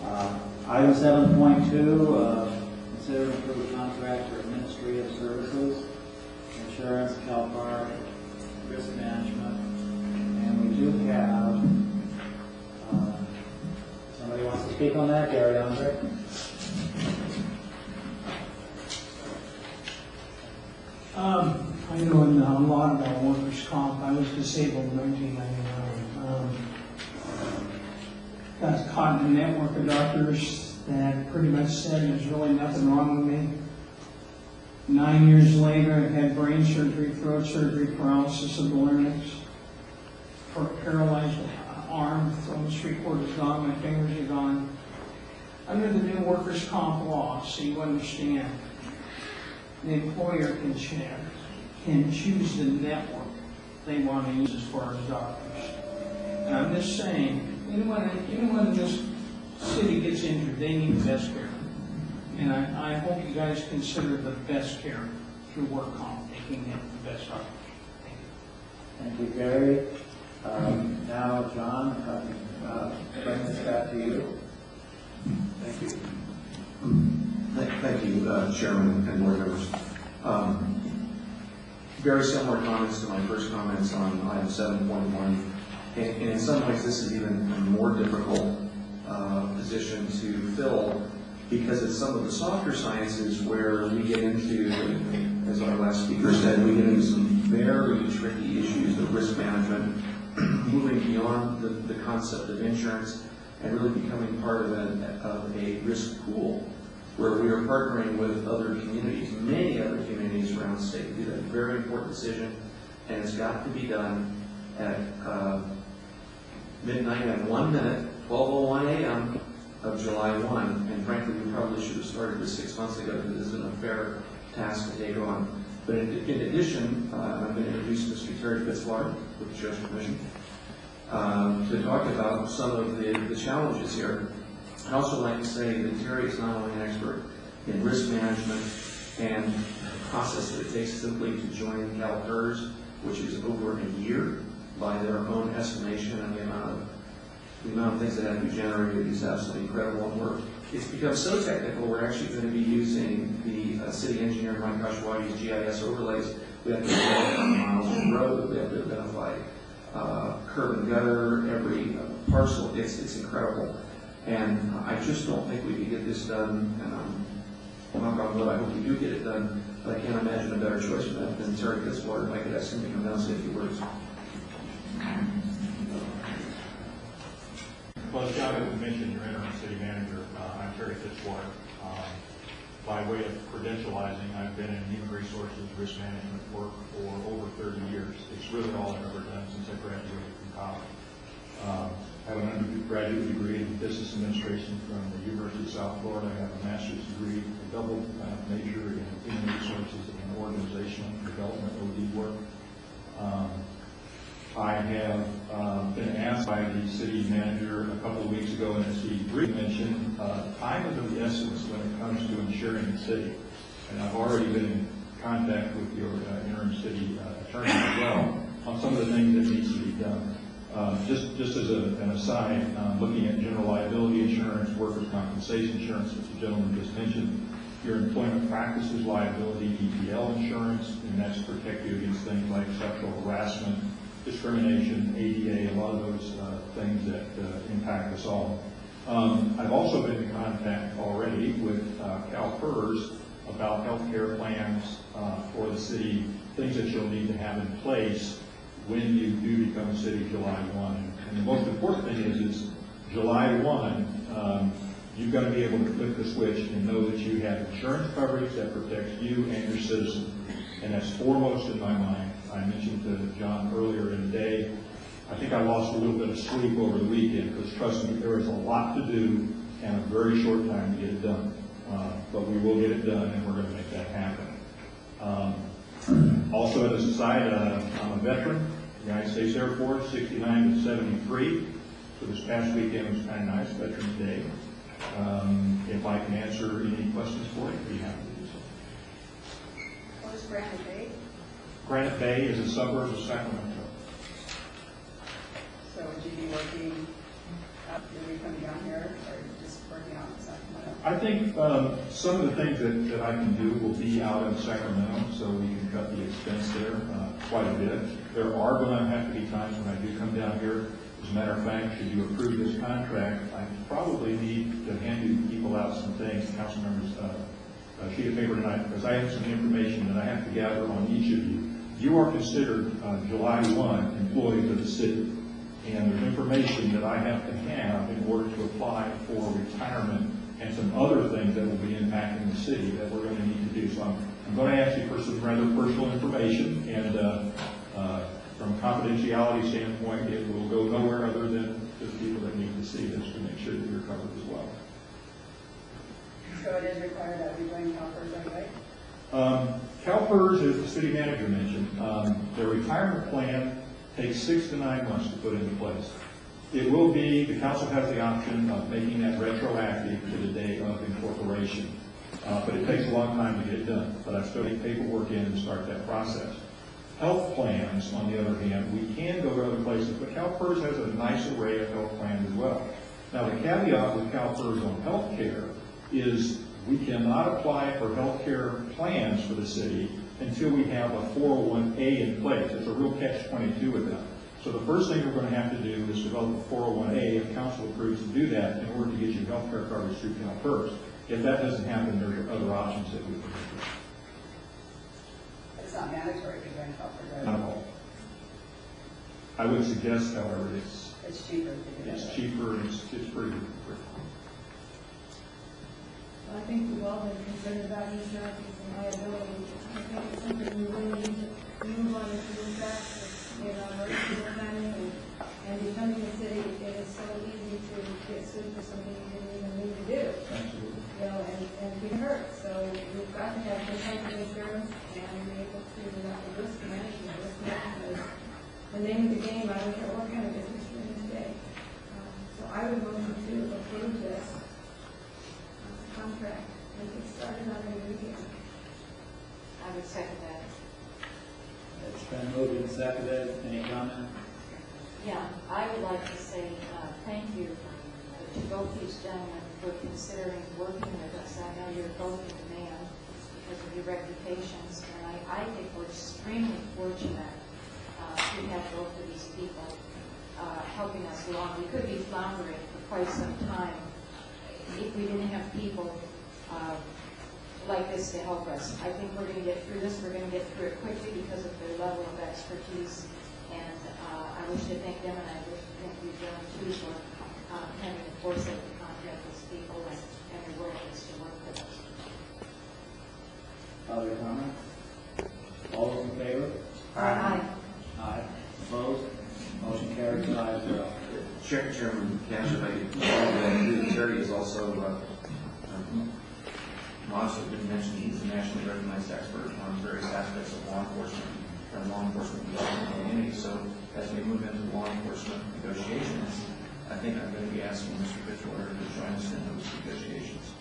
Item 7.2, consider and approve contract for administrative services, insurance, CalPAR, risk management, and we do have, somebody wants to speak on that, Gary Andre? I know a lot about workers' comp. I was disabled in 1999. Got caught in a network of doctors that pretty much said there's really nothing wrong with me. 9 years later, I had brain surgery, throat surgery, paralysis of the larynx, paralyzed arm, almost 3/4 is gone, my fingers are gone. Under the new workers' comp law, so you understand, the employer can choose the network they want to use as far as doctors. And I'm just saying, anyone in this city gets injured, they need the best care. And I hope you guys consider the best care through work comp, taking in the best doctors. Thank you, Gary. Now, John, bring this back to you. Thank you. Thank you, Chairman and board members. Very similar comments to my first comments on item 7.1. And in some ways, this is even a more difficult position to fill because it's some of the softer sciences where we get into, as our last speaker said, we get into some very tricky issues of risk management, moving beyond the concept of insurance and really becoming part of a risk pool where we are partnering with other communities, many other communities around the state to do that very important decision, and it's got to be done at midnight and 1 minute, 12:01 a.m. of July 1, and frankly, we probably should have started this 6 months ago because this isn't a fair task to take on. But in addition, I'm going to introduce Mr. Terry Fitzwater, with the Chair's permission, to talk about some of the challenges here. I'd also like to say that Terry is not only an expert in risk management and the process that it takes simply to join CalPERS, which is over a year by their own estimation, and the amount of things that have to be generated is absolutely incredible. And it's become so technical, we're actually going to be using the city engineer, Mike Kashwadi's GIS overlays. We have to identify miles of road, we have to identify curb and gutter, every parcel. It's incredible. And I just don't think we can get this done, and knock on wood, I hope we do get it done, but I can't imagine a better choice for that than Terry Fitzwater. If I could ask him to come down and say a few words. Well, as John had mentioned, your interim city manager, I'm Terry Fitzwater. By way of credentializing, I've been in human resources risk management work for over 30 years. It's really all I've ever done since I graduated from college. I have an undergraduate degree in business administration from the University of South Florida. I have a master's degree, a double major in human resources and organizational development OD work. I have been asked by the city manager a couple of weeks ago, and as he briefly mentioned, time is of the essence when it comes to insuring the city. And I've already been in contact with your interim city attorney as well on some of the things that needs to be done. Just as an aside, looking at general liability insurance, workers' compensation insurance, as the gentleman just mentioned, your employment practices liability, EPL insurance, and that's to protect you against things like sexual harassment, discrimination, ADA, a lot of those things that impact us all. I've also been in contact already with CalPERS about health care plans for the city, things that you'll need to have in place when you do become a city July 1. And the most important thing is July 1, you've got to be able to flip the switch and know that you have insurance coverage that protects you and your citizens. And that's foremost in my mind. I mentioned to John earlier in the day, I think I lost a little bit of sleep over the weekend because trust me, there is a lot to do and a very short time to get it done. But we will get it done and we're going to make that happen. Also as a side, I'm a veteran, United States Air Force, 69 to 73. So this past weekend was kind of nice, Veterans Day. If I can answer any questions for you, I'd be happy to do so. What is Granite Bay? Granite Bay is a suburb of Sacramento. So would you be working up, you'll be coming down here, or just for I think some of the things that I can do will be out in Sacramento, so we can cut the expense there quite a bit. There are going to have to be times when I do come down here. As a matter of fact, should you approve this contract, I probably need to hand you people out some things, council members, a sheet of paper tonight, because I have some information that I have to gather on each of you. You are considered July 1 employees of the city, and there's information that I have to have in order to apply for retirement and some other things that will be impacting the city that we're going to need to do. So I'm going to ask you for some rather personal information, and from a confidentiality standpoint, it will go nowhere other than to the people that need to see this to make sure that you're covered as well. So it is required that we join CalPERS anyway? CalPERS, as the city manager mentioned, their retirement plan takes 6 to 9 months to put into place. It will be, the council has the option of making that retroactive to the day of incorporation. But it takes a long time to get it done. But I still need paperwork in and start that process. Health plans, on the other hand, we can go to other places, but CalPERS has a nice array of health plans as well. Now, the caveat with CalPERS on health care is we cannot apply for health care plans for the city until we have a 401A in place. It's a real catch-22 with them. So the first thing we're going to have to do is develop a 401A if council approves to do that in order to get you health care coverage through CalPERS. If that doesn't happen, there are other options that we can do. It's not mandatory to join CalPERS, right? Not at all. I would suggest, however, It's cheaper. to do it's that. cheaper and it's pretty good. I think we've all been concerned about insurance and liability. I think it's something we really need to move on to move back, you know, emergency planning and becoming a city. It is so easy to get sued for something you didn't even need to do, Absolutely. you know, and be hurt. So we've got to have some type of insurance and be able to do the risk management. Risk management is the name of the game. I don't care what kind of business you're in today. So I would motion to approve this contract and get started on a new year. I would second that. It's been moved and seconded. Any comment? Yeah, I would like to say thank you to both these gentlemen for considering working with us. I know you're both in demand because of your reputations, and I think we're extremely fortunate to have both of these people helping us along. We could be floundering for quite some time if we didn't have people like this to help us. I think we're going to get through this. We're going to get through it quickly because of their level of expertise. And I wish to thank them, and I wish to thank you, John, too, for having the foresight to contact these people and their willingness to work with us. Other comments? All those in favor? Aye. Aye. Opposed? Motion carries 5-0. Chairman Cantor, Terry is also, also been mentioned, he's a nationally recognized expert on various aspects of law enforcement and law enforcement community. So as we move into law enforcement negotiations, I think I'm going to be asking Mr. Fitzwater to join us in those negotiations.